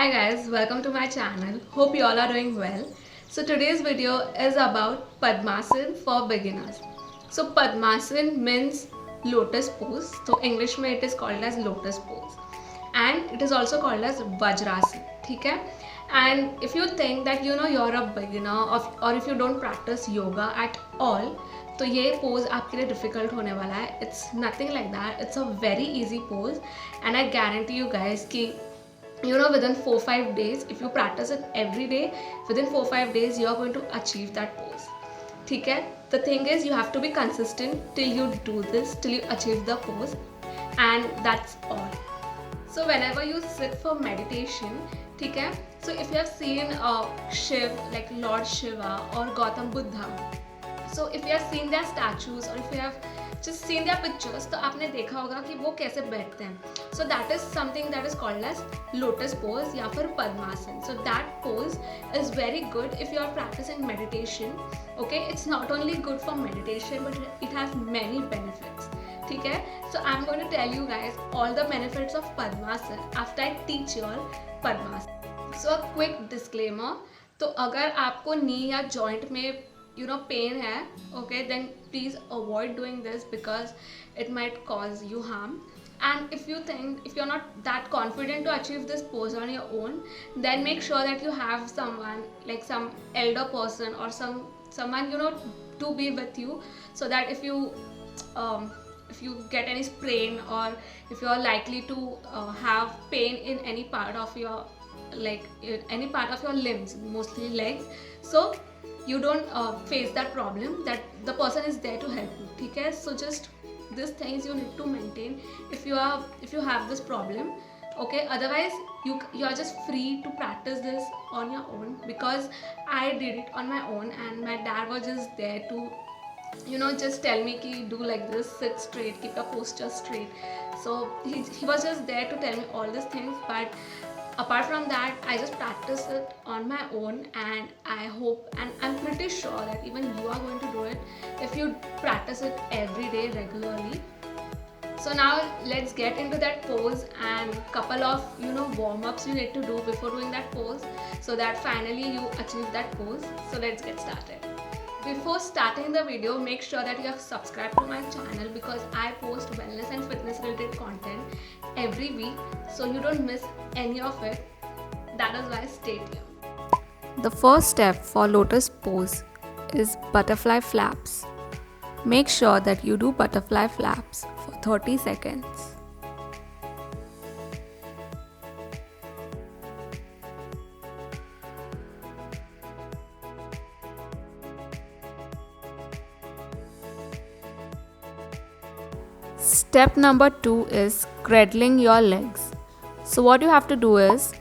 Hi guys, welcome to my channel. Hope you all are doing well. So today's video is about Padmasan for beginners. So Padmasan means lotus pose. So English में it is called as lotus pose. And it is also called as Vajrasan. ठीक है? And if you think that you're a beginner or if you don't practice yoga at all, तो ये pose आपके लिए difficult होने वाला है. It's nothing like that. It's a very easy pose and I guarantee you guys कि within 4-5 days, if you practice it every day, within 4-5 days you are going to achieve that pose. ठीक है? The thing is you have to be consistent till you do this, till you achieve the pose, and that's all. So whenever you sit for meditation, ठीक है? So if you have seen Shiv, like Lord Shiva or Gautam Buddha, so if you have seen their statues or if you have just seen their pictures, तो आपने देखा होगा कि वो कैसे बैठते हैं. So that is something that is called as lotus pose या फिर Padmasan. So that pose is very good if you are practicing meditation. Okay, it's not only good for meditation but it has many benefits. ठीक है? So I'm going to tell you guys all the benefits of Padmasan after I teach you all Padmasan. So a quick disclaimer. तो अगर आपको नी या joint में pain है, okay, then please avoid doing this because it might cause you harm. And if you're not that confident to achieve this pose on your own, then make sure that you have someone like some elder person or someone to be with you, so that if you get any sprain or if you are likely to have pain in any part of your limbs, mostly legs, so you don't face that problem, that the person is there to help you. ठीक है? So just these things you need to maintain if you have this problem. Okay, otherwise you are just free to practice this on your own, because I did it on my own and my dad was just there to just tell me ki do like this, sit straight, keep your posture straight. So he was just there to tell me all these things, but apart from that, I just practice it on my own, and I hope and I'm pretty sure that even you are going to do it if you practice it every day regularly. So now let's get into that pose, and couple of warm-ups you need to do before doing that pose so that finally you achieve that pose. So let's get started. Before starting the video, make sure that you have subscribed to my channel because I post wellness and fitness related content every week, so you don't miss any of it. That is why stay tuned. The first step for lotus pose is butterfly flaps. Make sure that you do butterfly flaps for 30 seconds. Step number 2 is cradling your legs. So what you have to do is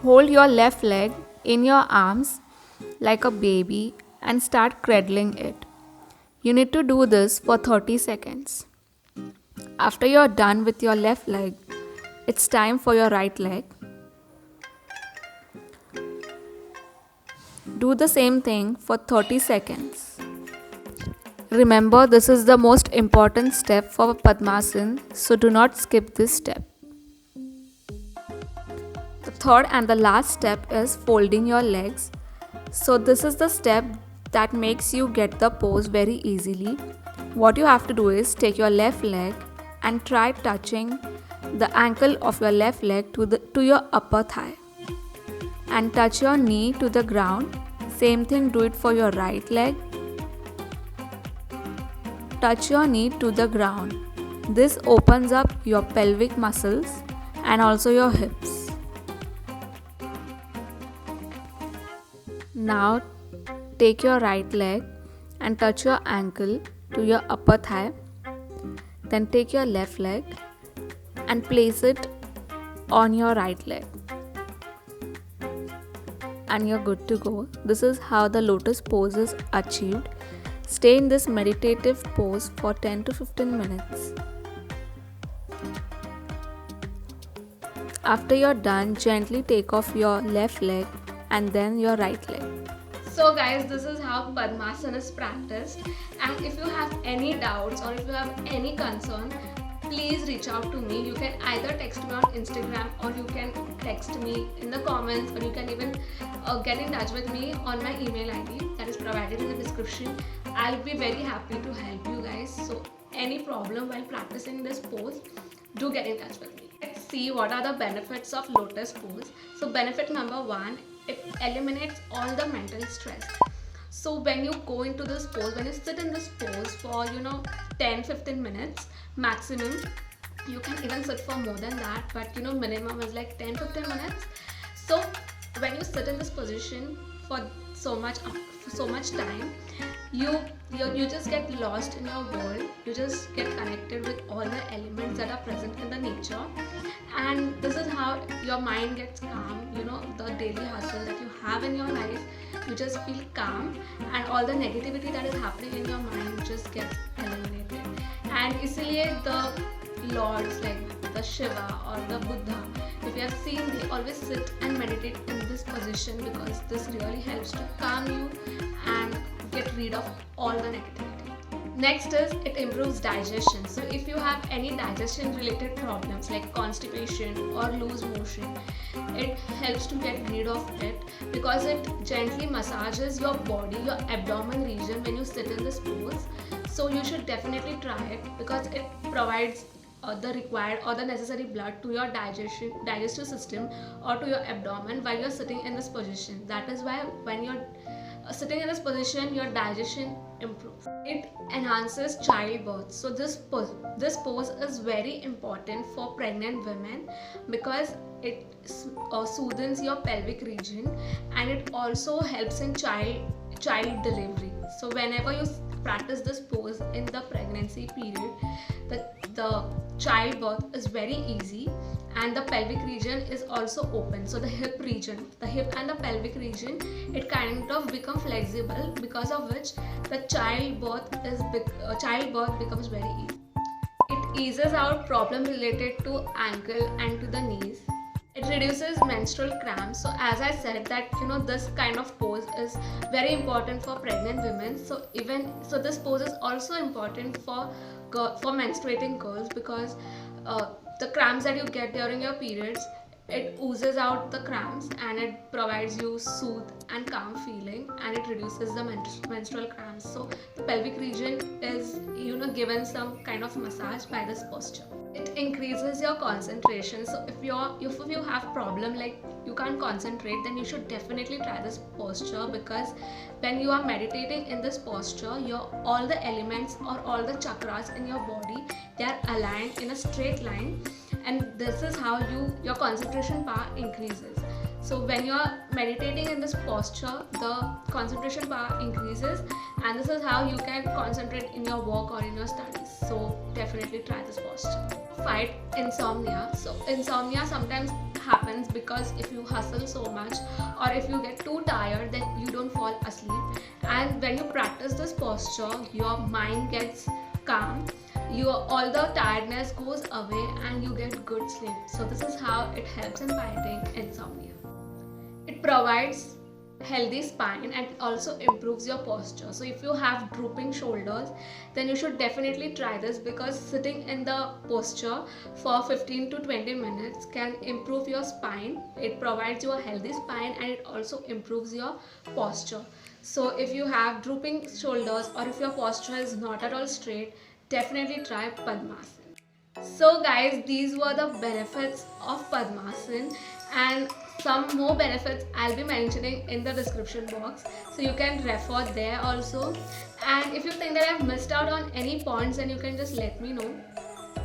hold your left leg in your arms like a baby and start cradling it. You need to do this for 30 seconds. After you're done with your left leg, it's time for your right leg. Do the same thing for 30 seconds. Remember, this is the most important step for Padmasan, so do not skip this step. The third and the last step is folding your legs. So this is the step that makes you get the pose very easily. What you have to do is take your left leg and try touching the ankle of your left leg to your upper thigh, and touch your knee to the ground. Same thing, do it for your right leg. Touch your knee to the ground. This opens up your pelvic muscles and also your hips. Now take your right leg and touch your ankle to your upper thigh. Then take your left leg and place it on your right leg. And you're good to go. This is how the lotus pose is achieved. Stay in this meditative pose for 10 to 15 minutes. After you're done, gently take off your left leg and then your right leg. So guys, this is how Padmasan is practiced, and if you have any doubts or if you have any concern, please reach out to me. You can either text me on Instagram, or you can text me in the comments, or you can even get in touch with me on my email ID that is provided in the description. I'll be very happy to help you guys. So any problem while practicing this pose, do get in touch with me. Let's see what are the benefits of lotus pose. So benefit number 1, it eliminates all the mental stress. So when you go into this pose, when you sit in this pose for 10-15 minutes maximum, you can even sit for more than that, but minimum is like 10-15 minutes. So when you sit in this position for so much time, you just get lost in your world. You just get connected with all the elements that are present in the nature, and this is how your mind gets calm. The daily hustle that you have in your life, you just feel calm, and all the negativity that is happening in your mind just gets eliminated. And isliye the lords like the Shiva or the Buddha, if you have seen, they always sit and meditate in this position, because this really helps to calm you and get rid of all the negativity. Next is it improves digestion. So if you have any digestion related problems like constipation or loose motion, it helps to get rid of it, because it gently massages your body, your abdomen region when you sit in this pose. So you should definitely try it, because it provides the required or the necessary blood to your digestive system or to your abdomen while you're sitting in this position. That is why when you're sitting in this position, your digestion improves. It enhances childbirth. So this pose is very important for pregnant women, because it soothes your pelvic region, and it also helps in child delivery. So whenever you practice this pose in the pregnancy period, the childbirth is very easy, and the pelvic region is also open. So the hip and the pelvic region, it kind of become flexible, because of which the childbirth becomes very easy. It eases out problem related to ankle and to the knees. It reduces menstrual cramps. So as I said that this kind of pose is very important for pregnant women. So this pose is also important for menstruating girls, because the cramps that you get during your periods, it oozes out the cramps, and it provides you soothe and calm feeling, and it reduces the menstrual cramps. So the pelvic region is given some kind of massage by this posture. It increases your concentration. So if you have problem like you can't concentrate, then you should definitely try this posture, because when you are meditating in this posture, all the elements or all the chakras in your body, they are aligned in a straight line, and this is how your concentration power increases. So when you are meditating in this posture, the concentration power increases, and this is how you can concentrate in your work or in your studies. So definitely try this posture. Fight insomnia. So insomnia sometimes happens because if you hustle so much, or if you get too tired, then you don't fall asleep. And when you practice this posture, your mind gets calm, all the tiredness goes away, and you get good sleep. So this is how it helps in fighting insomnia. It provides healthy spine and also improves your posture. So if you have drooping shoulders, then you should definitely try this, because sitting in the posture for 15 to 20 minutes can improve your spine. It provides you a healthy spine, and it also improves your posture. So if you have drooping shoulders, or if your posture is not at all straight, definitely try Padmasana. So guys, these were the benefits of Padmasana, and some more benefits I'll be mentioning in the description box, so you can refer there also. And if you think that I've missed out on any points, then you can just let me know.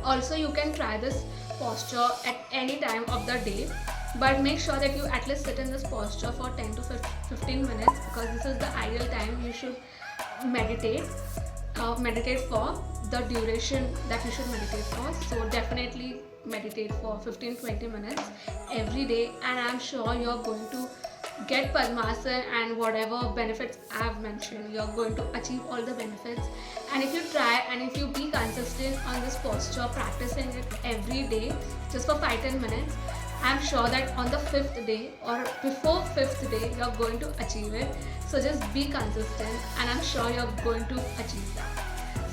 Also, you can try this posture at any time of the day, but make sure that you at least sit in this posture for 10 to 15 minutes, because this is the ideal time you should meditate for the duration that you should meditate for. So definitely meditate for 15-20 minutes every day, and I'm sure you're going to get Padmasana and whatever benefits I've mentioned, you're going to achieve all the benefits. And if you try and if you be consistent on this posture, practicing it every day just for 5-10 minutes, I'm sure that on the 5th day or before 5th day you're going to achieve it. So just be consistent, and I'm sure you're going to achieve that.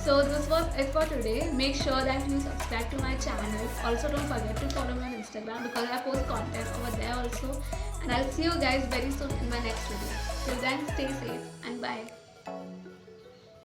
So this was it for today. Make sure that you subscribe to my channel. Also don't forget to follow me on Instagram because I post content over there also. And I'll see you guys very soon in my next video. Till then, stay safe and bye.